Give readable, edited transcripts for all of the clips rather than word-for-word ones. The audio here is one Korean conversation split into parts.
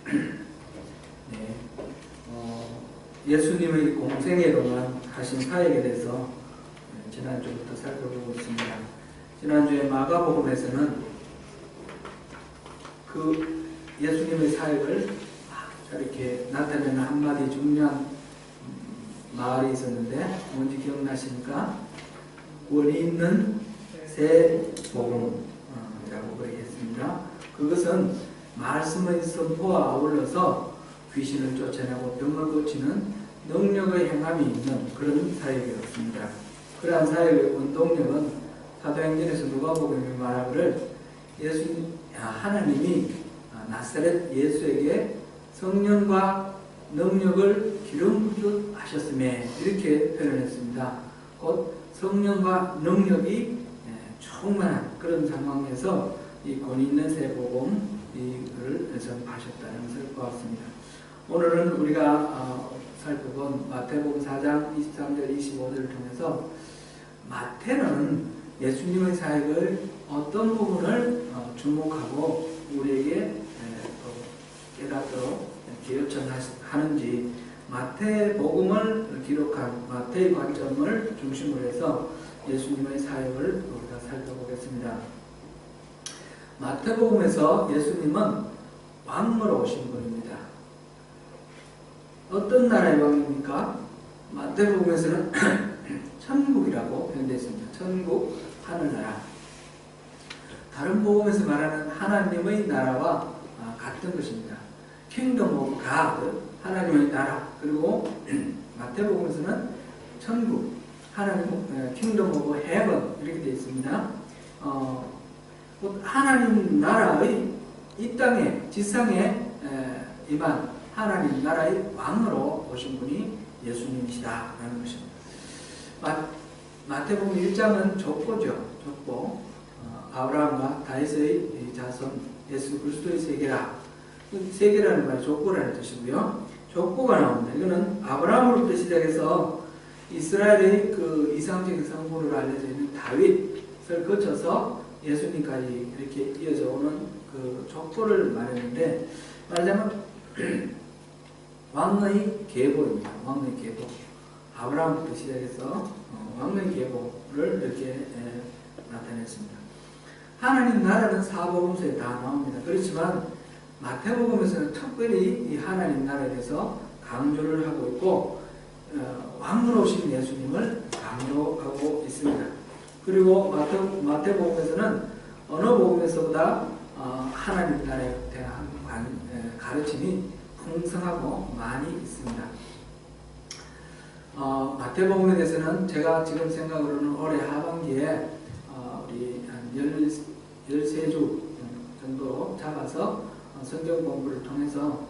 네, 예수님의 공생애 동안 하신 사역에 대해서 지난주부터 살펴보고 있습니다. 지난주에 마가복음에서는 그 예수님의 사역을 이렇게 나타내는 한마디 중요한 말이 있었는데 뭔지 기억나십니까? 권위 있는 새 복음이라고 그러겠습니다. 그것은 말씀의 선포와 아울러서 귀신을 쫓아내고 병을 고치는 능력의 행함이 있는 그런 사역이었습니다. 그러한 사역의 원동력은 사도행전에서 누가복음이 말하기를 하나님이 나사렛 예수에게 성령과 능력을 기름 부듯 하셨음에 이렇게 표현했습니다. 곧 성령과 능력이 충만한 그런 상황에서 이 권위 있는 새 복음 이를 전파하셨다는 것을 보았습니다. 오늘은 우리가 살펴본 마태복음 4장 23절 25절을 통해서 마태는 예수님의 사역을 어떤 부분을 주목하고 우리에게 깨닫도록 요청하는지 마태복음을 기록한 마태의 관점을 중심으로 해서 예수님의 사역을 우리가 살펴보겠습니다. 마태복음에서 예수님은 왕으로 오신 분입니다. 어떤 나라의 왕입니까? 마태복음에서는 천국이라고 표현되어 있습니다. 천국, 하늘나라. 다른 복음에서 말하는 하나님의 나라와 같은 것입니다. Kingdom of God, 하나님의 나라. 그리고 마태복음에서는 천국, Kingdom of Heaven 이렇게 되어 있습니다. 하나님 나라의 이 땅에 지상에 임한 하나님 나라의 왕으로 오신 분이 예수님이시다라는 것입니다. 마태복음 1장은 족보죠. 족보. 아브라함과 다윗의 자손 예수 그리스도의 세계라. 세계라는 말이 족보라는 뜻이고요. 족보가 나옵니다. 이거는 아브라함으로부터 시작해서 이스라엘의 그 이상적인 성부로 알려져 있는 다윗을 거쳐서 예수님까지 이렇게 이어져 오는 그 족보를 말했는데, 말하자면 왕의 계보입니다. 왕의 계보. 아브라함부터 시작해서 왕의 계보를 이렇게 나타냈습니다. 하나님 나라는 사복음서에 다 나옵니다. 그렇지만 마태복음에서는 특별히 이 하나님 나라에 대해서 강조를 하고 있고 왕으로 오신 예수님을 강조하고 있습니다. 그리고 마태복음에서는 어느 복음에서보다 하나님 나라에 대한 가르침이 풍성하고 많이 있습니다. 마태복음에 대해서는 제가 지금 생각으로는 올해 하반기에 우리 한 13주 정도 잡아서 성경 공부를 통해서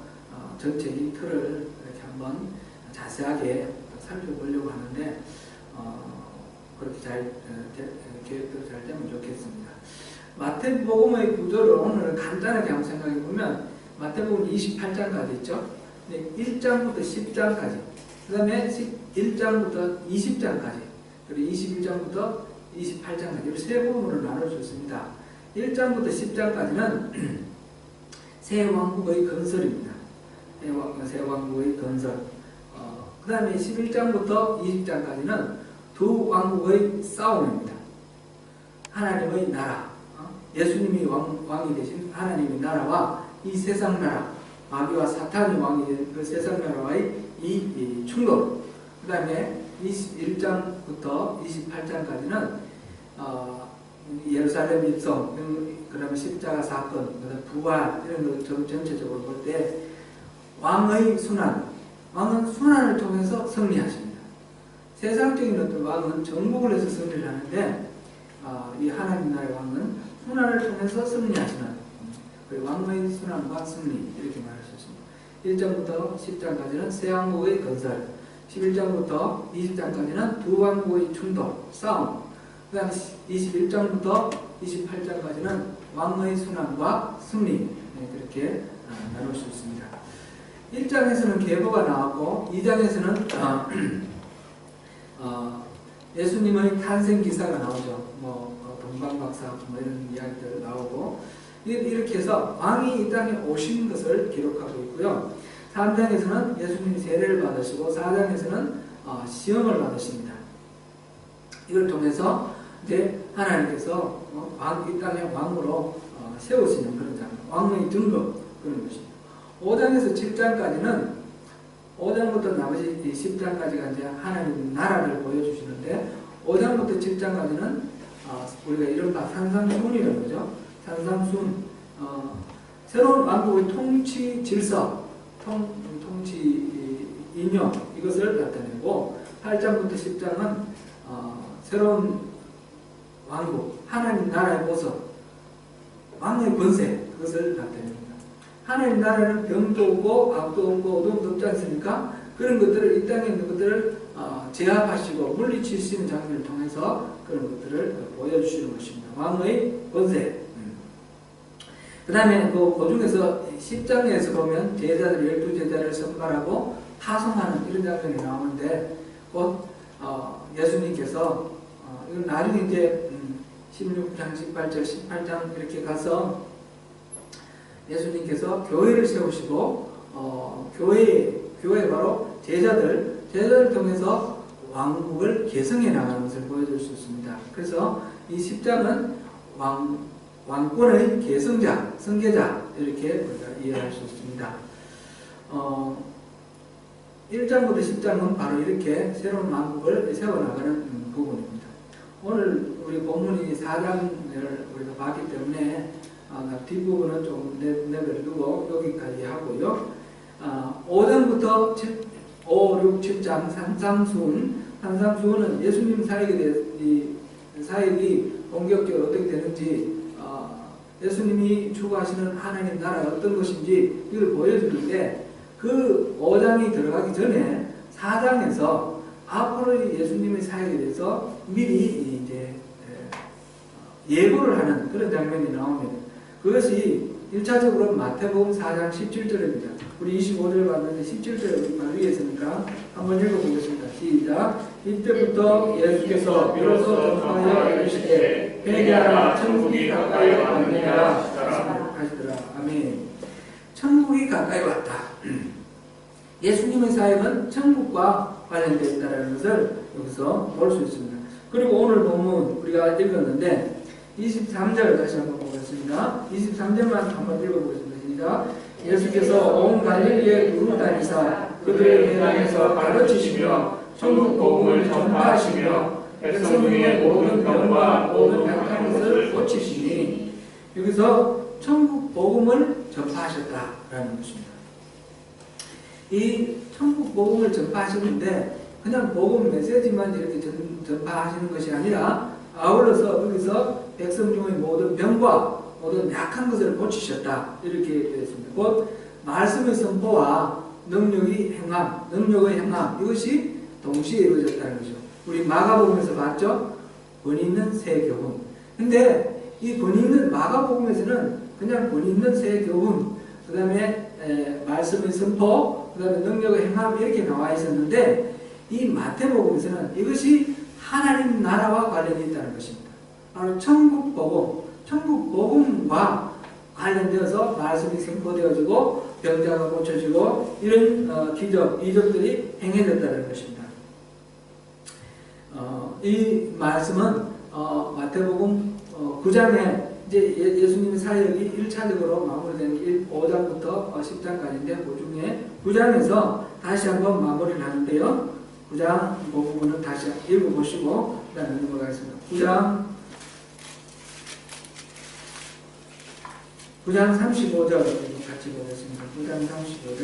전체 이 틀을 이렇게 한번 자세하게 살펴보려고 하는데 그렇게 잘 계획대로 잘 되면 좋겠습니다. 마태복음의 구조를 오늘 간단하게 한번 생각해 보면 마태복음 28장까지 있죠. 1장부터 10장까지, 그 다음에 1장부터 20장까지, 그리고 21장부터 28장까지 이렇게 세 부분으로 나눌 수 있습니다. 1장부터 10장까지는 새 왕국의 건설입니다. 새 왕국의 건설. 그 다음에 11장부터 20장까지는 두 왕국의 싸움입니다. 하나님의 나라, 예수님이 왕이 되신 하나님의 나라와 이 세상 나라, 마귀와 사탄이 왕이 된 그 세상 나라와의 이 충돌. 그 다음에 21장부터 28장까지는 예루살렘 입성, 그 다음에 십자가 사건, 그 다음에 부활, 이런 걸 전체적으로 볼 때 왕의 순환, 왕은 순환을 통해서 승리하십니다. 세상적인 어떤 왕은 정복을 해서 승리를 하는데 이 하나님 나라의 왕은 순환을 통해서 승리하시는, 왕의 순환과 승리 이렇게 말할 수 있습니다. 1장부터 10장까지는 새 왕국의 건설, 11장부터 20장까지는 두 왕국의 충돌, 싸움, 그 다음 21장부터 28장까지는 왕의 순환과 승리, 그렇게 나눌 수 있습니다. 1장에서는 계보가 나왔고 2장에서는 예수님의 탄생 기사가 나오죠. 동방박사 이런 이야기들 나오고 이렇게 해서 왕이 이 땅에 오신 것을 기록하고 있고요. 3장에서는 예수님이 세례를 받으시고 4장에서는 시험을 받으십니다. 이걸 통해서 이제 하나님께서 이 땅의 왕으로 세우시는 그런 장면, 왕의 등급 그런 것입니다. 5장에서 7장까지는 5장부터 나머지 10장까지가 이제 하나님 나라를 보여주시는데 5장부터 7장까지는 우리가 이른바 산상순이라는 거죠. 산상순, 새로운 왕국의 통치 질서, 통치 인형 이것을 나타내고 8장부터 10장은 새로운 왕국, 하나님 나라의 모습, 왕의 권세 그것을 나타냅니다. 하나님 나라는 병도 없고 악도 없고 어둠도 없지 않습니까? 그런 것들을 이 땅에 있는 것들을 제압하시고 물리치시는 장면을 통해서 그런 것들을 보여주시는 것입니다. 왕의 권세. 그 다음에 그 중에서 10장에서 보면 제자들 12제자를 선발하고 파송하는 이런 장면이 나오는데 곧 예수님께서 이건 나중에 이제 16장, 18절, 18장 이렇게 가서 예수님께서 교회를 세우시고 교회 바로 제자들 통해서 왕국을 개성해 나가는 것을 보여줄 수 있습니다. 그래서 이 10장은 왕권의 계승자, 승계자 이렇게 우리가 이해할 수 있습니다. 1장부터 10장은 바로 이렇게 새로운 왕국을 세워나가는 부분입니다. 오늘 우리 본문이 4장을 우리가 봤기 때문에 뒷부분은 좀 내버려두고 여기까지 하고요. 5장부터 5, 6, 7장 산상수훈은 예수님 사역이 본격적으로 어떻게 되는지 예수님이 추구하시는 하나님 나라가 어떤 것인지 이걸 보여주는데 그 5장이 들어가기 전에 4장에서 앞으로 예수님의 사역에 대해서 미리 이제 예고를 하는 그런 장면이 나옵니다. 그것이 1차적으로 마태복음 4장 17절입니다. 우리 25절 봤는데 17절 바로 위에 있으니까 한번 읽어보겠습니다. 시작. 이때부터 예수께서 비로소 전파하여 이르시되 회개하라 천국이 가까이 왔느니라 하시더라. 아멘. 천국이 가까이 왔다. 예수님의 사역은 천국과 관련되어 있다는 것을 여기서 볼 수 있습니다. 그리고 오늘 본문 우리가 읽었는데 23절 다시 한번 보겠습니다. 23절만 한번 읽어보겠습니다. 시작. 예수께서 온 갈릴리에 두루 다니사 그들의 회당에서 가르치시며 천국 복음을 전파하시며 백성 중에 모든 병과 모든 약한 것을 고치시니 여기서 천국 복음을 전파하셨다라는 것입니다. 이 천국 복음을 전파하셨는데 그냥 복음 메시지만 이렇게 전파하시는 것이 아니라 아울러서 여기서 백성 중의 모든 병과 모든 약한 것을 고치셨다 이렇게 되어 있습니다. 곧 말씀의 선포와 능력의 행함 이것이 동시에 이루어졌다는 거죠. 우리 마가복음에서 봤죠? 권위 있는 새 교훈. 근데 이 권위 있는 마가복음에서는 그냥 권위 있는 새 교훈, 그 다음에 말씀의 선포, 그 다음에 능력의 행함 이렇게 나와 있었는데 이 마태복음에서는 이것이 하나님 나라와 관련이 있다는 것입니다. 바로 천국복음과 관련되어서 말씀이 선포되어지고 병자가 고쳐지고 이런 이적들이 행해졌다는 것입니다. 이 말씀은 마태복음 9장에 이제 예수님의 사역이 1차적으로 마무리되는 5장부터 10장까지인데 그 중에 9장에서 다시 한번 마무리를 하는데요. 9장 그 부분은 다시 읽어보시고 그 다음에 넘어가겠습니다. 9장 35절 같이 보겠습니다. 9장 35절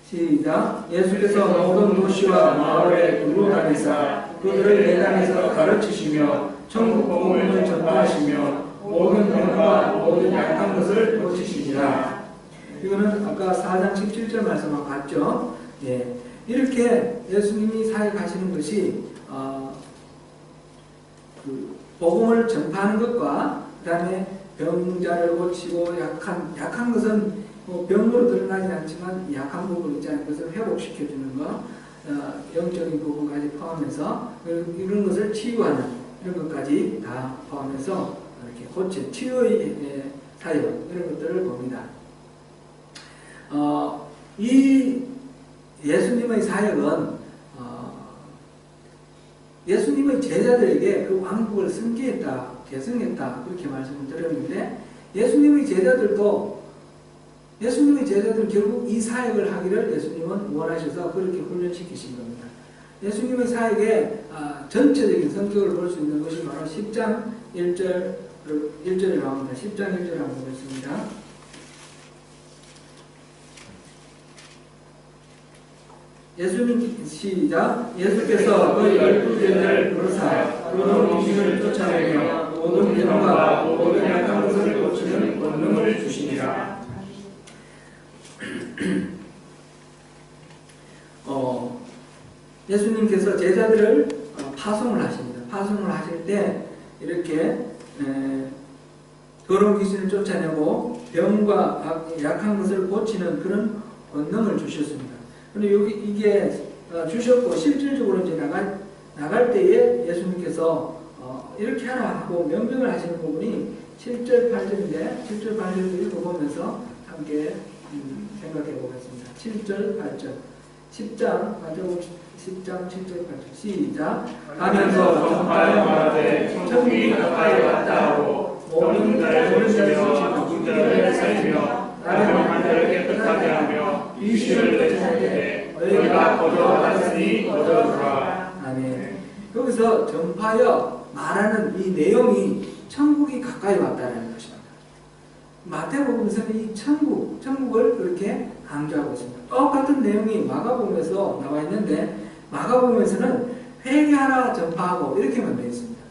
시작. 예수께서 모든 도시와 마을에 두루 다니사 그들을 매장에서 가르치시며 천국 복음을 전파하시며 모든 병과 모든 약한 것을 고치시니라. 이거는 아까 4장 17절 말씀만 봤죠. 예. 이렇게 예수님이 사역하시는 것이 그 복음을 전파하는 것과 그 다음에 병자를 고치고 약한 것은 병으로 드러나지 않지만 약한 부분 있잖아요. 그것을 회복시켜주는 것, 영적인 부분까지 포함해서 이런 것을 치유하는 이런 것까지 다 포함해서 이렇게 고친 치유의 사역 이런 것들을 봅니다. 이 예수님의 사역은 예수님의 제자들에게 그 왕국을 승계했다, 계승했다 그렇게 말씀을 드렸는데 예수님의 제자들 결국 이 사역을 하기를 예수님은 원하셔서 그렇게 훈련시키신 겁니다. 예수님의 사역의 전체적인 성격을 볼 수 있는 것이 바로 10장 1절에 나옵니다. 10장 1절 한번 보겠습니다. 예수님 시작. 예수께서 그 12제자를 부르사 그런 귀신을 쫓아내며 모든 병과 모든 약한 것을 고치는 권능을 주시니라. 예수님께서 제자들을 파송을 하십니다. 파송을 하실 때 이렇게 더러운 귀신을 쫓아내고 병과 약한 것을 고치는 그런 권능을 주셨습니다. 근데 여기 이게 주셨고 실질적으로 이제 나갈 때에 예수님께서 이렇게 하라 하고 명령을 하시는 부분이 7절 8절인데 7절 8절을 읽어보면서 함께 생각해 보겠습니다. 7절 8절 10장 7절 8절 시작. 가면서 전파하여 말하되 천국이 가까이 왔다 하고 모든 자를 고치며 죽은 자를 살리며 나를 환자를 깨끗하게 하며 귀신을 내쫓을 너희가 거저왔으니 거저들어라. 아멘. 여기서 전파하여 말하는 이 내용이 천국이 가까이 왔다는 것입니다. 마태복음에서는 이 천국을 그렇게 강조하고 있습니다. 똑같은 내용이 마가복음에서 나와 있는데 마가복음에서는 회개하라 전파하고 이렇게만 되어 있습니다.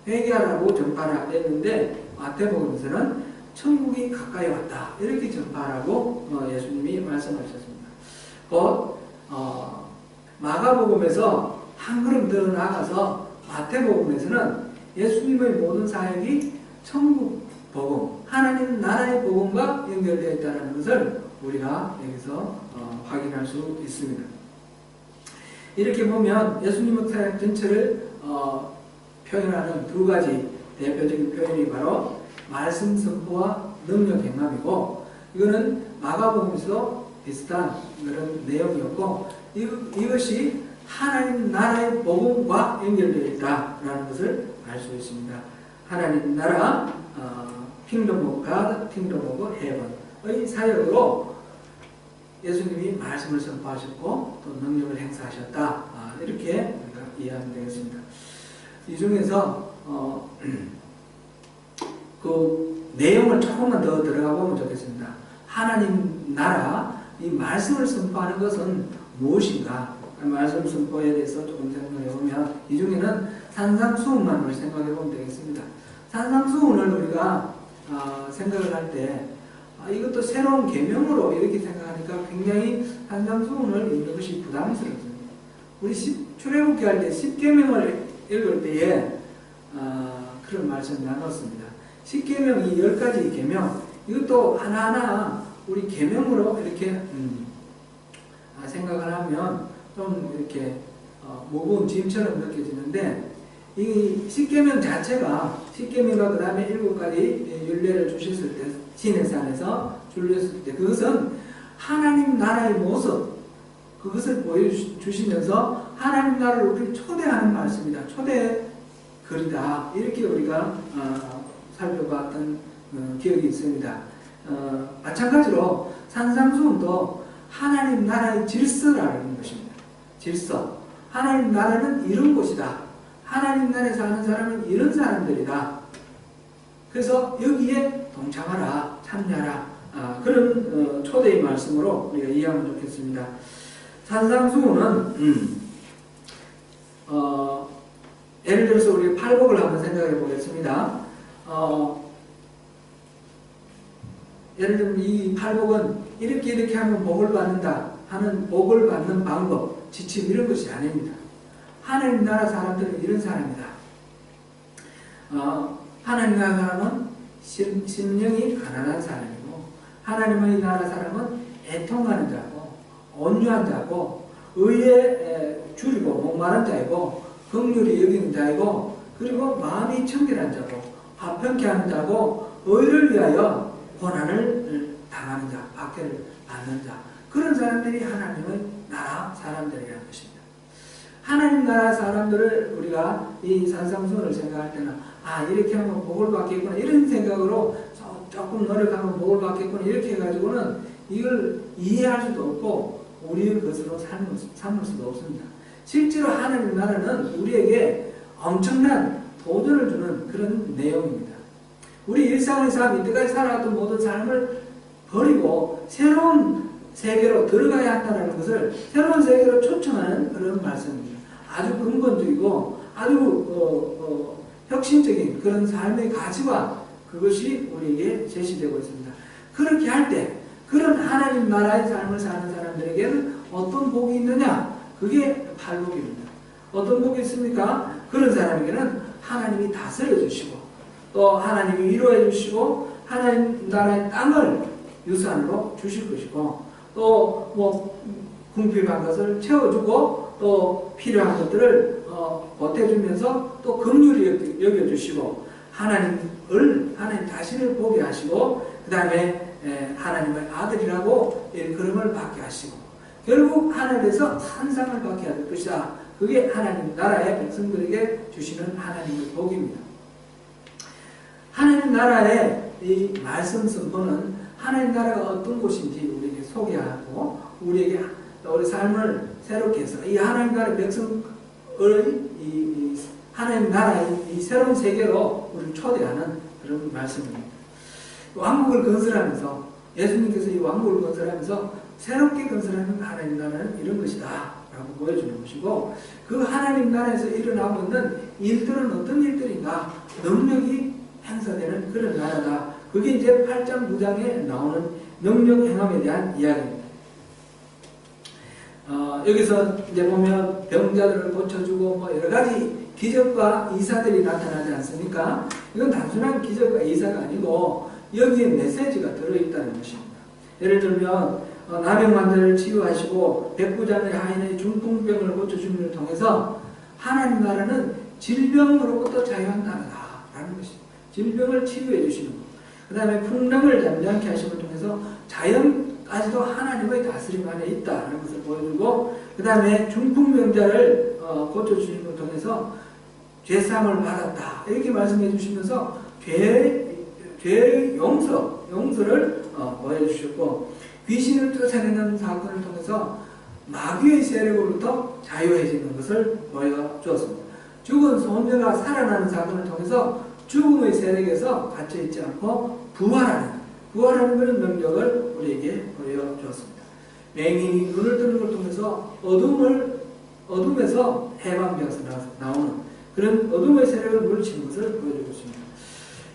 회개하라고 전파하라 했는데 마태복음에서는 천국이 가까이 왔다 이렇게 전파하라고 예수님이 말씀하셨습니다. 곧 마가복음에서 한 걸음 더 나아가서 마태복음에서는 예수님의 모든 사역이 천국 복음, 하나님 나라의 복음과 연결되어 있다는 것을 우리가 여기서 확인할 수 있습니다. 이렇게 보면 예수님의 사역 전체를 표현하는 두 가지 대표적인 표현이 바로 말씀 선포와 능력 행함이고, 이거는 마가복음에서 비슷한 그런 내용이었고, 이것이 하나님 나라의 복음과 연결되어 있다라는 것을 알 수 있습니다. 하나님 나라, Kingdom of God, Kingdom of Heaven의 사역으로 예수님이 말씀을 선포하셨고 또 능력을 행사하셨다. 이렇게 우리가 이해하면 되겠습니다. 이 중에서 그 내용을 조금만 더 들어가 보면 좋겠습니다. 하나님 나라, 이 말씀을 선포하는 것은 무엇인가? 말씀 선포에 대해서 조금 생각해 보면 이 중에는 산상수훈만을 생각해 보면 되겠습니다. 산상수훈을 우리가 생각을 할 때 이것도 새로운 계명으로 이렇게 생각하니까 굉장히 산상수훈을 읽는 것이 부담스럽습니다. 우리 출애굽기 할 때 10계명을 읽을 때에 그런 말씀 나눴습니다. 10계명이 10가지 계명, 이것도 하나하나 우리 계명으로 이렇게 생각을 하면 좀 이렇게 무거운 짐처럼 느껴지는데, 이 10계명 자체가 10계명과 그 다음에 7가지 율례를 주셨을 때 시내산에서 주셨을 때 그것은 하나님 나라의 모습, 그것을 보여주시면서 하나님 나라를 우리를 초대하는 말씀이다. 초대 글이다. 이렇게 우리가 살펴봤던 기억이 있습니다. 마찬가지로 산상수훈도 하나님 나라의 질서라는 것입니다. 질서. 하나님 나라는 이런 곳이다. 하나님 나라에 사는 사람은 이런 사람들이다. 그래서 여기에 동참하라, 참여하라. 그런 초대의 말씀으로 우리가 이해하면 좋겠습니다. 산상수훈은 예를 들어서 우리가 팔복을 한번 생각해 보겠습니다. 예를 들면 이 팔복은 이렇게 하면 복을 받는다 하는 복을 받는 방법, 지침 이런 것이 아닙니다. 하나님 나라 사람들은 이런 사람이다. 하나님 나라 사람은 심령이 가난한 사람이고, 하나님의 나라 사람은 애통하는 자고, 온유한 자고, 의에 줄이고 목마른 자이고, 긍휼히 여기는 자이고, 그리고 마음이 청결한 자고, 화평케 하는 자고 의를 위하여 고난을 당하는 자, 박해를 받는 자, 그런 사람들이 하나님의 나라 사람들이라는 것입니다. 하나님 나라 사람들을 우리가 이 산상수훈을 생각할 때는 이렇게 하면 복을 받겠구나 이런 생각으로 조금 노력하면 복을 받겠구나 이렇게 해가지고는 이걸 이해할 수도 없고 우리의 것으로 삼을 수도 없습니다. 실제로 하나님 나라는 우리에게 엄청난 도전을 주는 그런 내용입니다. 우리 일상의 삶, 이때까지 살아왔던 모든 삶을 버리고 새로운 세계로 들어가야 한다는 것을 새로운 세계로 초청하는 그런 말씀입니다. 아주 근본적이고 아주 혁신적인 그런 삶의 가치와 그것이 우리에게 제시되고 있습니다. 그렇게 할 때 그런 하나님 나라의 삶을 사는 사람들에게는 어떤 복이 있느냐? 그게 팔복입니다. 어떤 복이 있습니까? 그런 사람에게는 하나님이 다스려 주시고 또 하나님이 위로해 주시고 하나님 나라의 땅을 유산으로 주실 것이고 또 궁핍한 것을 채워주고 또 필요한 것들을 보태주면서 또 긍휼히 여겨주시고 하나님 자신을 보게 하시고 그 다음에 하나님의 아들이라고 일컬음을 받게 하시고 결국 하늘에서 환상을 받게 할 것이다. 그게 하나님 나라의 백성들에게 주시는 하나님의 복입니다. 하나님 나라의 이 말씀 선포는 하나님 나라가 어떤 곳인지 우리에게 소개하고 우리에게 우리 삶을 새롭게 해서 이 하나님 나라의 백성의 이 하나님 나라의 이 새로운 세계로 우리를 초대하는 그런 말씀입니다. 왕국을 건설하면서 예수님께서 이 왕국을 건설하면서 새롭게 건설하는 하나님 나라는 이런 것이다 라고 보여주는 것이고 그 하나님 나라에서 일어나고 있는 일들은 어떤 일들인가 능력이 행사되는 그런 나라다. 그게 이제 8장 9장에 나오는 능력 행함에 대한 이야기입니다. 여기서 이제 보면 병자들을 고쳐주고 여러 가지 기적과 이사들이 나타나지 않습니까? 이건 단순한 기적과 이사가 아니고 여기에 메시지가 들어있다는 것입니다. 예를 들면 나병 환자를 치유하시고 백부장의 하인의 중풍병을 고쳐줌을 통해서 하나님 나라는 질병으로부터 자유한 나라다라는 것입니다. 질병을 치유해 주시는 것. 그 다음에 풍랑을 잠잠케 하심을 통해서 자연까지도 하나님의 다스림 안에 있다는 것을 보여주고 그 다음에 중풍병자를 고쳐주시는 것을 통해서 죄사함을 받았다 이렇게 말씀해 주시면서 죄의 용서를 보여주셨고 귀신을 쫓아내는 사건을 통해서 마귀의 세력으로부터 자유해지는 것을 보여주었습니다. 죽은 소녀가 살아나는 사건을 통해서 죽음의 세력에서 갇혀있지 않고 부활하는 그런 능력을 우리에게 보여주었습니다. 맹인이 눈을 뜨는 걸 통해서 어둠에서 해방되어서 나오는 그런 어둠의 세력을 물리치는 것을 보여주고 있습니다.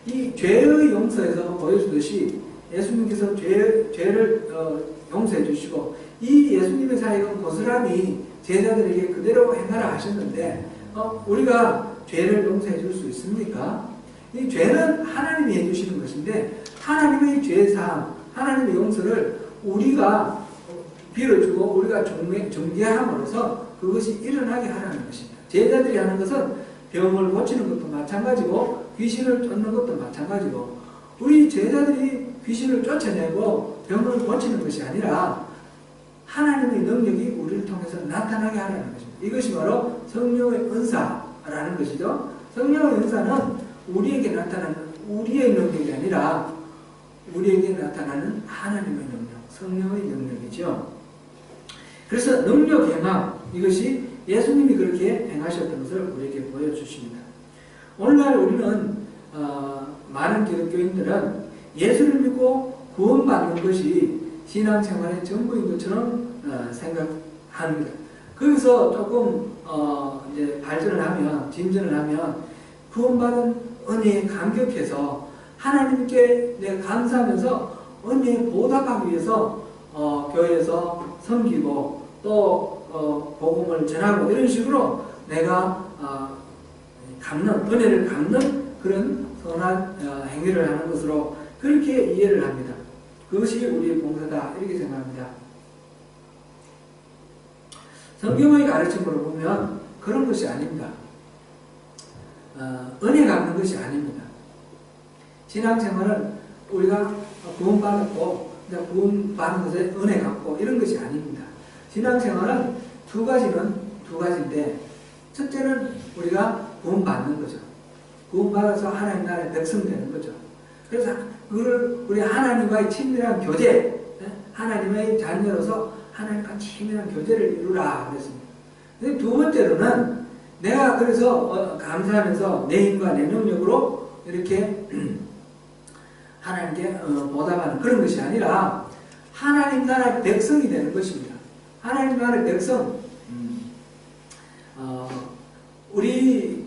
이 죄의 용서에서 보여주듯이 예수님께서 죄를 용서해 주시고 이 예수님의 사역은 고스란히 제자들에게 그대로 행하라 하셨는데 우리가 죄를 용서해 줄 수 있습니까? 이 죄는 하나님이 해주시는 것인데 하나님의 죄사함, 하나님의 용서를 우리가 빌어주고 우리가 정죄함으로써 그것이 일어나게 하라는 것입니다. 제자들이 하는 것은 병을 고치는 것도 마찬가지고 귀신을 쫓는 것도 마찬가지고 우리 제자들이 귀신을 쫓아내고 병을 고치는 것이 아니라 하나님의 능력이 우리를 통해서 나타나게 하라는 것입니다. 이것이 바로 성령의 은사라는 것이죠. 성령의 은사는 우리에게 나타나는 우리의 능력이 아니라 우리에게 나타나는 하나님의 능력, 성령의 능력이죠. 그래서 능력 행함 이것이 예수님이 그렇게 행하셨던 것을 우리에게 보여주십니다. 오늘날 우리는 많은 기독교인들은 예수를 믿고 구원받는 것이 신앙생활의 전부인 것처럼 생각합니다. 거기서 조금 이제 발전을 하면 진전을 하면 구원받은 은혜에 감격해서 하나님께 내가 감사하면서 은혜에 보답하기 위해서 교회에서 섬기고 또 복음을 전하고 이런 식으로 내가 은혜를 갚는 그런 선한 행위를 하는 것으로 그렇게 이해를 합니다. 그것이 우리의 봉사다 이렇게 생각합니다. 성경의 가르침으로 보면 그런 것이 아닙니다. 은혜 갚는 것이 아닙니다. 신앙생활은 우리가 구원받았고 구원받은 것에 은혜 갖고 이런 것이 아닙니다. 신앙생활은 두 가지인데 첫째는 우리가 구원받는 거죠. 구원받아서 하나님 나라의 백성 되는 거죠. 그래서 그걸 우리 하나님과의 친밀한 교제, 하나님의 자녀로서 하나님과 친밀한 교제를 이루라 그랬습니다. 두 번째로는 내가 그래서 감사하면서 내 힘과 내 능력으로 이렇게 하나님께 보답하는 그런 것이 아니라 하나님 나라의 백성이 되는 것입니다. 하나님 나라의 백성. 우리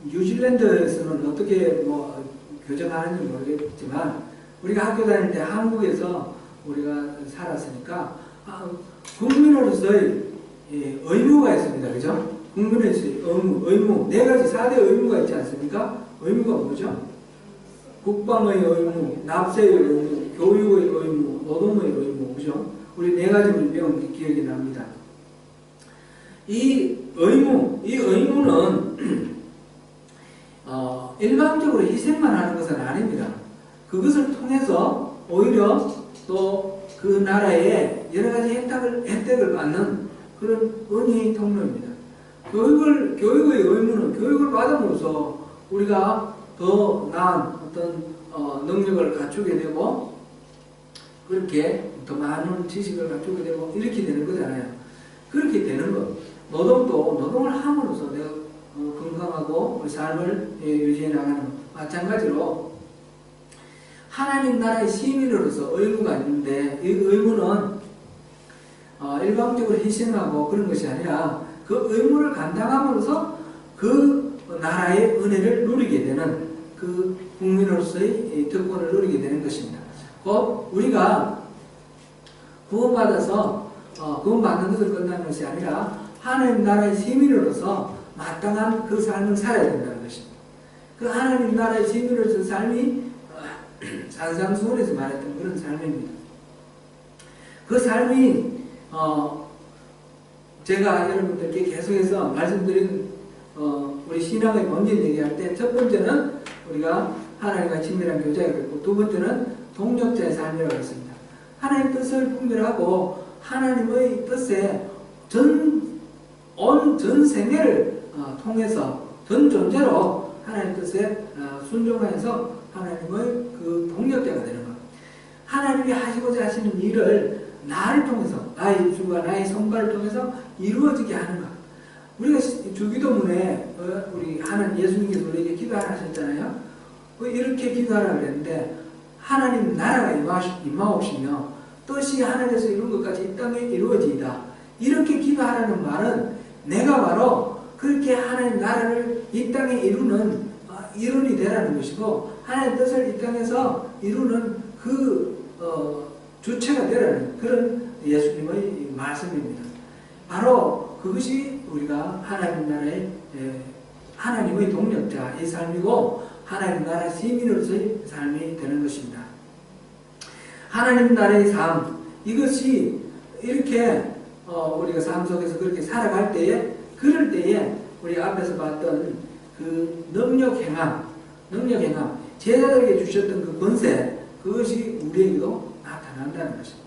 뉴질랜드에서는 어떻게 교정하는지 모르겠지만 우리가 학교 다닐 때 한국에서 우리가 살았으니까 국민으로서의 의무가 있습니다. 그죠? 국민으로서의 의무. 4가지 4대 의무가 있지 않습니까? 의무가 뭐죠? 국방의 의무, 납세의 의무, 교육의 의무, 노동의 의무. 그죠? 우리 4가지를 배운 게 기억이 납니다. 이 의무는 일방적으로 희생만 하는 것은 아닙니다. 그것을 통해서 오히려 또 그 나라에 여러 가지 혜택을 받는 그런 은혜의 통로입니다. 교육의 의무는 교육을 받음으로써 우리가 더 나은 어떤 능력을 갖추게 되고 그렇게 더 많은 지식을 갖추게 되고 이렇게 되는 거잖아요. 그렇게 되는 것. 노동을 함으로써 내가 건강하고 삶을 유지해 나가는 것. 마찬가지로 하나님 나라의 시민으로서 의무가 있는데 이 의무는 일방적으로 희생하고 그런 것이 아니라 그 의무를 감당함으로써 그 나라의 은혜를 누리게 되는 그 국민으로서의 특권을 누리게 되는 것입니다. 곧 우리가 구원받아서 구원받는 것을 끝나는 것이 아니라 하나님 나라의 시민으로서 마땅한 그 삶을 살아야 된다는 것입니다. 그 하나님 나라의 시민으로서 삶이 산상수훈에서 말했던 그런 삶입니다. 그 삶이 제가 여러분들께 계속해서 말씀드린 우리 신앙의 본질 얘기할 때 첫 번째는 우리가 하나님과 친밀한 교제가 있고 두 번째는 동력자의 삶이라고 했습니다. 하나님 뜻을 분별하고 하나님의 뜻에 전 생애를 통해서 전 존재로 하나님 뜻에 순종하여서 하나님의 그 동력자가 되는 것. 하나님이 하시고자 하시는 일을 나를 통해서 나의 주가 나의 손발을 통해서 이루어지게 하는 것. 우리가 주기도문에 우리 하나님 예수님께서 우리에게 기도하셨잖아요. 이렇게 기도하라고 그랬는데 하나님 나라가 임하옵시며 뜻이 하늘에서 이룬 것까지 이 땅에 이루어지이다. 이렇게 기도하라는 말은 내가 바로 그렇게 하나님 나라를 이 땅에 이루는 일원이 되라는 것이고 하나님 뜻을 이 땅에서 이루는 그 주체가 되라는 그런 예수님의 말씀입니다. 바로 그것이 우리가 하나님 나라의 하나님의 동력자 이 삶이고 하나님 나라 시민으로서의 삶이 되는 것입니다. 하나님 나라의 삶 이것이 이렇게 우리가 삶 속에서 그렇게 살아갈 때에 그럴 때에 우리 앞에서 봤던 그 능력 행함 제자들에게 주셨던 그 권세 그것이 우리에게도 나타난다는 것입니다.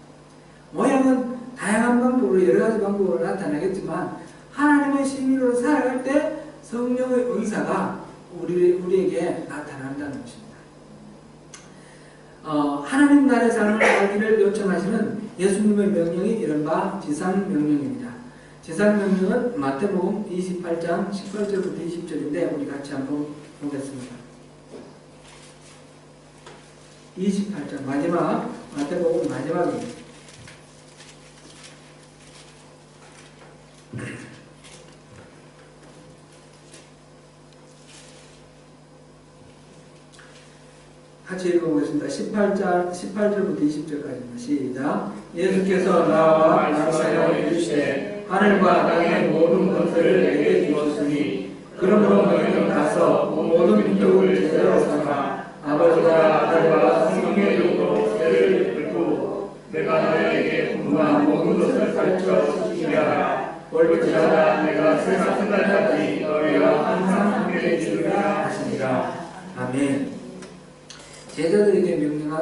모양은 다양한 방법으로 여러 가지 방법으로 나타나겠지만 하나님의 시민으로 살아갈 때 성령의 은사가 우리에게 나타난다는 것입니다. 하나님 나라의 삶을 살기를 요청하시는 예수님의 명령이 이른바 지상명령입니다. 지상명령은 마태복음 28장 18절부터 20절인데 우리 같이 한번 보겠습니다. 28장 마태복음 마지막입니다. 같이 읽어보겠습니다. 18절부터 20절까지입니다. 시작. 예수께서 나와 말씀하여 이르시되 하늘과 땅의 모든 것들을 내게 주었으니 그러므로 너희는 가서 모든 민족을 제자로 삼아 아버지와 아들과 성령의 이름으로 세례를 베풀고 내가 너희에게 분부한 모든 것을 가르쳐 지키게 하라. 볼지어다 내가 세상 끝날까지 너희와 항상 함께 있으리라 하시니라. 아멘.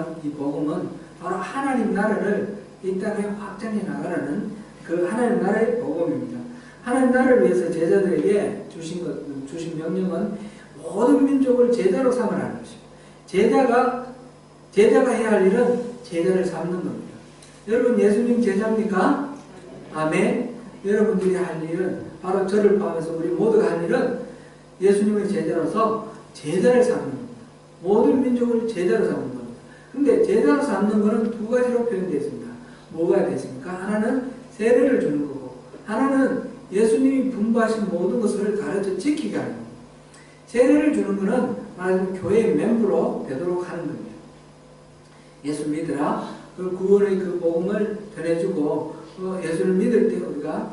말하는 이 복음은 바로 하나님 나라를 이 땅에 확장해 나가라는 그 하나님 나라의 복음입니다. 하나님 나라를 위해서 제자들에게 주신 명령은 모든 민족을 제자로 삼으라는 것입니다. 제자가 해야 할 일은 제자를 삼는 겁니다. 여러분 예수님 제자입니까? 아멘. 여러분들이 할 일은 바로 저를 포함해서 우리 모두가 할 일은 예수님의 제자로서 제자를 삼는 겁니다. 모든 민족을 제자로 삼는 겁니다. 근데 제자로 삼는 것은 두 가지로 표현되어 있습니다. 뭐가 되십니까? 하나는 세례를 주는 거고 하나는 예수님이 분부하신 모든 것을 가르쳐 지키게 하는 겁니다. 세례를 주는 것은 말하자면 교회의 멤버로 되도록 하는 겁니다. 예수 믿으라. 그 구원의 그 복음을 전해주고 예수를 믿을 때 우리가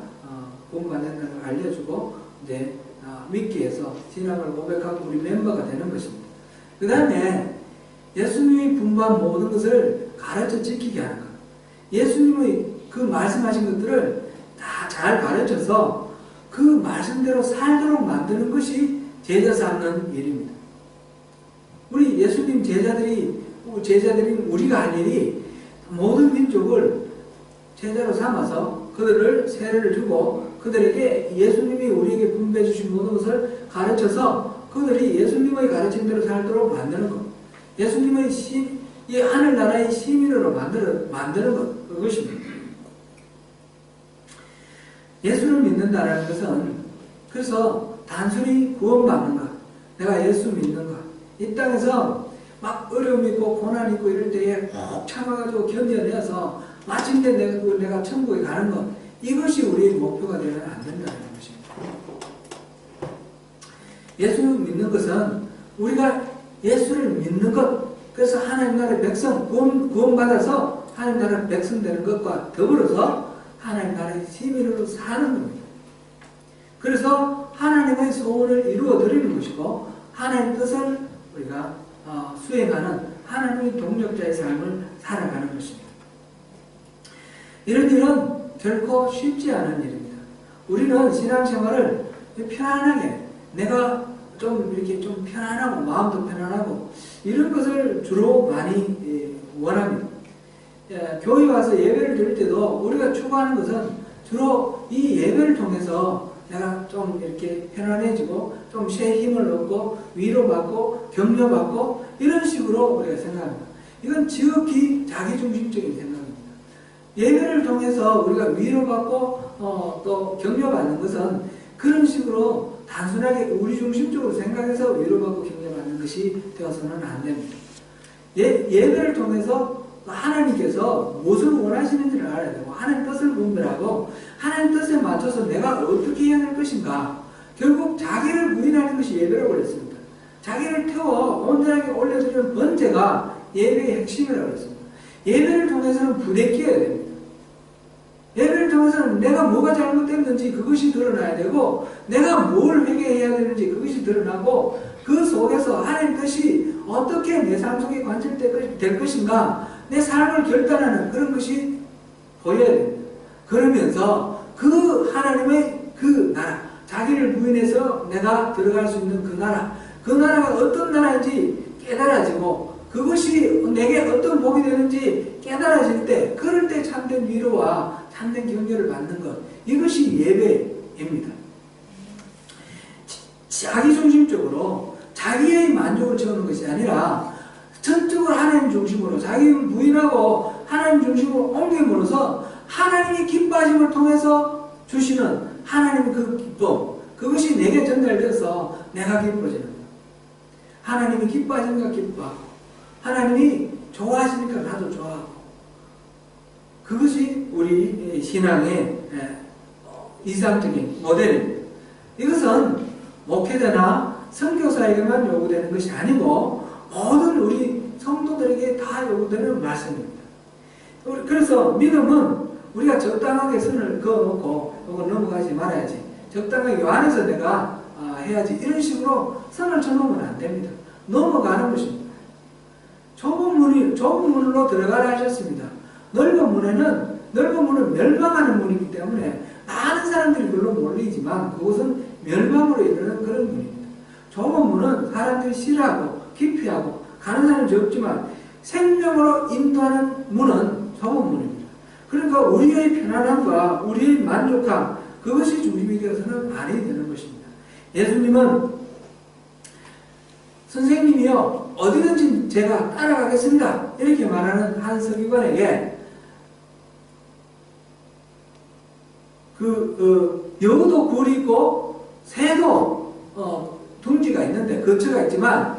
구원받는다는 걸 알려주고 이제 믿기 위해서 신앙을 고백하고 우리 멤버가 되는 것입니다. 그 다음에 예수님이 분부한 모든 것을 가르쳐 지키게 하는 것. 예수님의 그 말씀하신 것들을 다 잘 가르쳐서 그 말씀대로 살도록 만드는 것이 제자 삼는 일입니다. 우리 예수님 제자들인 우리가 할 일이 모든 민족을 제자로 삼아서 그들을 세례를 주고 그들에게 예수님이 우리에게 분배해 주신 모든 것을 가르쳐서 그들이 예수님의 가르침대로 살도록 만드는 것. 예수님의 이 하늘나라의 시민으로 만드는 것. 그것입니다. 예수를 믿는다는 것은 그래서 단순히 구원받는 것. 내가 예수 믿는 것. 이 땅에서 막 어려움 있고 고난 있고 이럴 때에 꼭 참아가지고 견뎌내서 마침내 내가 천국에 가는 것. 이것이 우리의 목표가 되면 안 된다는 것입니다. 예수를 믿는 것은 우리가 예수를 믿는 것, 그래서 하나님 나라의 백성, 구원받아서 하나님 나라의 백성 되는 것과 더불어서 하나님 나라의 시민으로 사는 겁니다. 그래서 하나님의 소원을 이루어 드리는 것이고 하나님의 뜻을 우리가 수행하는 하나님의 동력자의 삶을 살아가는 것입니다. 이런 일은 결코 쉽지 않은 일입니다. 우리는 신앙생활을 편안하게 내가 좀 이렇게 좀 편안하고 마음도 편안하고 이런 것을 주로 많이 원합니다. 교회 와서 예배를 드릴 때도 우리가 추구하는 것은 주로 이 예배를 통해서 내가 좀 이렇게 편안해지고 좀 새 힘을 얻고 위로받고 격려받고 이런 식으로 우리가 생각합니다. 이건 지극히 자기중심적인 생각입니다. 예배를 통해서 우리가 위로받고 또 격려받는 것은 그런 식으로 단순하게 우리 중심적으로 생각해서 위로받고 격려받는 것이 되어서는 안 됩니다. 예배를 통해서 하나님께서 무엇을 원하시는지를 알아야 되고 하나님 뜻을 분별하고 하나님 뜻에 맞춰서 내가 어떻게 해야 할 것인가. 결국 자기를 부인하는 것이 예배라고 그랬습니다. 자기를 태워 온전하게 올려드리는 번제가 예배의 핵심이라고 그랬습니다. 예배를 통해서는 부대끼어야 됩니다. 예배를 통해서는 내가 뭐가 잘못됐는지 그것이 드러나야 되고 내가 뭘 회개해야 되는지 그것이 드러나고 그 속에서 하나님 뜻이 어떻게 내 삶 속에 관철될 것인가 내 삶을 결단하는 그런 것이 보여야 됩니다. 그러면서 그 하나님의 그 나라 자기를 부인해서 내가 들어갈 수 있는 그 나라가 어떤 나라인지 깨달아지고 그것이 내게 어떤 복이 되는지 깨달아질 때 그럴 때 참된 위로와 참된 격려를 받는 것 이것이 예배입니다. 자기중심적으로 자기의 만족을 채우는 것이 아니라 전적으로 하나님 중심으로 자기를 부인하고 하나님 중심으로 옮김으로써 하나님이 기뻐하심을 통해서 주시는 하나님의 그 기쁨 그것이 내게 전달돼서 내가 기뻐지는 거예요. 하나님이 기뻐하시니까 기뻐하고 하나님이 좋아하시니까 나도 좋아하고 그것이 우리 신앙의 이상적인 모델입니다. 이것은 목회자나 선교사에게만 요구되는 것이 아니고 모든 우리 성도들에게 다 요구되는 말씀입니다. 그래서 믿음은 우리가 적당하게 선을 그어놓고 이거 넘어가지 말아야지 적당하게 요 안에서 내가 해야지 이런 식으로 선을 쳐놓으면 안 됩니다. 넘어가는 것입니다. 좁은 문으로 들어가라 하셨습니다. 넓은 문은 멸망하는 문이기 때문에 많은 사람들이 별로 몰리지만 그것은 멸망으로 이르는 그런 문입니다. 좁은 문은 사람들이 싫어하고 기피하고 가는 사람이 적지만 생명으로 인도하는 문은 소금문입니다. 그러니까 우리의 편안함과 우리의 만족함, 그것이 중심이 되어서는 아니 되는 것입니다. 예수님은 선생님이요, 어디든지 제가 따라가겠습니다, 이렇게 말하는 한 서기관에게 여우도 굴이 있고 새도 둥지가 있는데, 거처가 있지만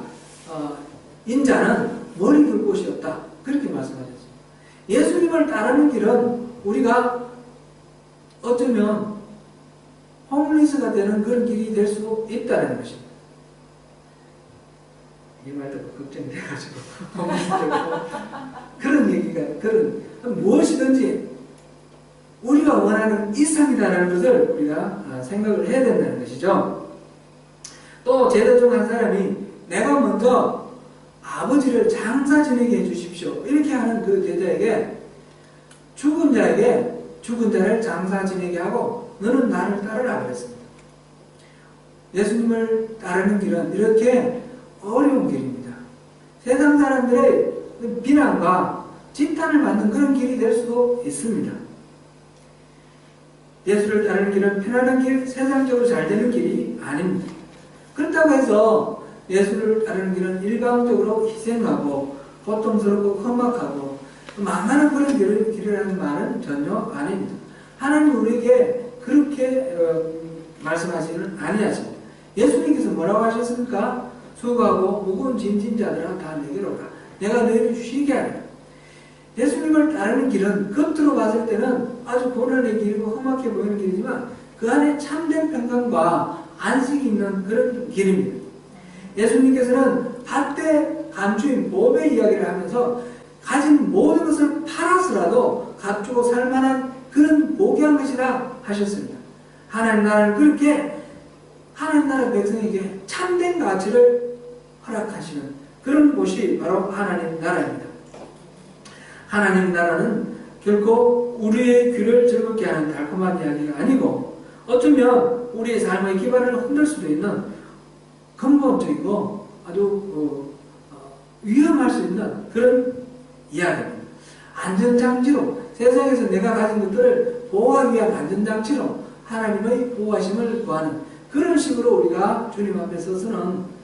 인자는 머리 둘 곳이 없다, 그렇게 말씀하셨습니다. 예수님을 따르는 길은 우리가 어쩌면 홈리스가 되는 그런 길이 될 수도 있다는 것입니다. 이 말 듣고 걱정이 돼가지고 그런 얘기가, 무엇이든지 우리가 원하는 이상이다라는 것을 우리가 생각을 해야 된다는 것이죠. 또 제자 중 한 사람이 내가 먼저 아버지를 장사 지내게 해주십시오, 이렇게 하는 그 제자에게, 죽은 자에게 죽은 자를 장사 지내게 하고 너는 나를 따르라 그랬습니다. 예수님을 따르는 길은 이렇게 어려운 길입니다. 세상 사람들의 비난과 지탄을 받는 그런 길이 될 수도 있습니다. 예수를 따르는 길은 편안한 길, 세상적으로 잘 되는 길이 아닙니다. 그렇다고 해서 예수를 따르는 길은 일방적으로 희생하고 고통스럽고 험악하고 만만한 그런 길이라는 말은 전혀 아닙니다. 하나님 우리에게 그렇게 말씀하시는 아니하십니다. 예수님께서 뭐라고 하셨습니까? 수고하고 무거운 짐진 자들아 다 내게로 오라, 내가 너희를 쉬게 하리라. 예수님을 따르는 길은 겉으로 봤을 때는 아주 고난의 길이고 험악해 보이는 길이지만 그 안에 참된 평강과 안식이 있는 그런 길입니다. 예수님께서는 밭대 감추인 보배 이야기를 하면서 가진 모든 것을 팔아서라도 갖추고 살만한 그런 보기한 것이라 하셨습니다. 하나님 나라는 그렇게 하나님 나라 백성에게 참된 가치를 허락하시는 그런 곳이 바로 하나님 나라입니다. 하나님 나라는 결코 우리의 귀를 즐겁게 하는 달콤한 이야기가 아니고 어쩌면 우리의 삶의 기반을 흔들 수도 있는 근본적이고 아주 위험할 수 있는 그런 이야기입니다. 안전장치로, 세상에서 내가 가진 것들을 보호하기 위한 안전장치로 하나님의 보호하심을 구하는 그런 식으로 우리가 주님 앞에 서서는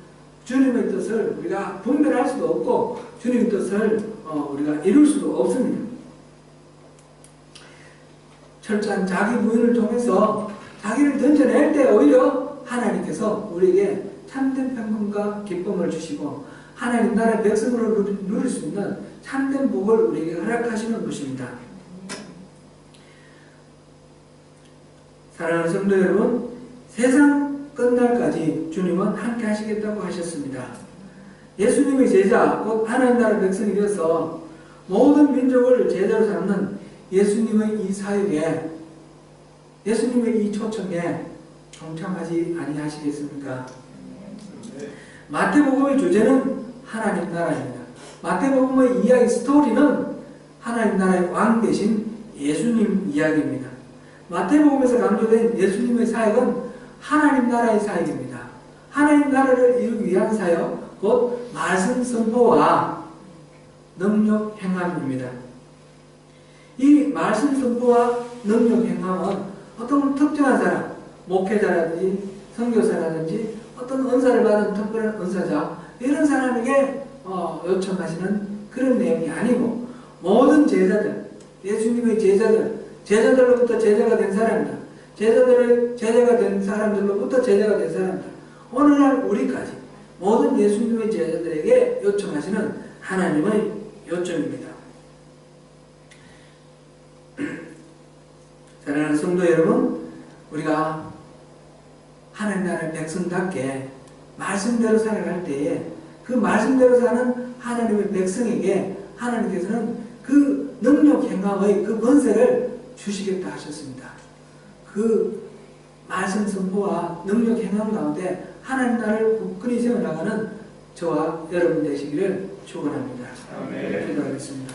주님의 뜻을 우리가 분별할 수도 없고 주님의 뜻을 우리가 이룰 수도 없습니다. 철저한 자기 부인을 통해서 자기를 던져낼 때 오히려 하나님께서 우리에게 참된 평강과 기쁨을 주시고 하나님 나라의 백성으로 누릴 수 있는 참된 복을 우리에게 허락하시는 것입니다. 사랑하는 성도 여러분, 세상 끝날까지 주님은 함께 하시겠다고 하셨습니다. 예수님의 제자, 곧 하나님 나라 백성이 되어서 모든 민족을 제자로 삼는 예수님의 이 사역에, 예수님의 이 초청에 동참하지 아니하시겠습니까? 마태복음의 주제는 하나님 나라입니다. 마태복음의 이야기 스토리는 하나님 나라의 왕 대신 예수님 이야기입니다. 마태복음에서 강조된 예수님의 사역은 하나님 나라의 사역입니다. 하나님 나라를 이루기 위한 사역, 곧 말씀 선포와 능력 행함입니다. 이 말씀 선포와 능력 행함은 어떤 특정한 사람, 목회자라든지 선교사라든지 어떤 은사를 받은 특별한 은사자, 이런 사람에게 요청하시는 그런 내용이 아니고 모든 제자들, 예수님의 제자들로부터 제자가 된 사람들, 제자들의 제자가 된 사람들로부터 제자가 된 사람들, 오늘날 우리까지 모든 예수님의 제자들에게 요청하시는 하나님의 요청입니다. 사랑하는 성도 여러분, 우리가 하나님 나라의 백성답게 말씀대로 살아갈 때에 그 말씀대로 사는 하나님의 백성에게 하나님께서는 그 능력 행함의 그 권세를 주시겠다 하셨습니다. 그 말씀 선포와 능력 행함 가운데 하나님 나라를 굳건히 세워나가는 저와 여러분 되시기를 축원합니다. 기도하겠습니다.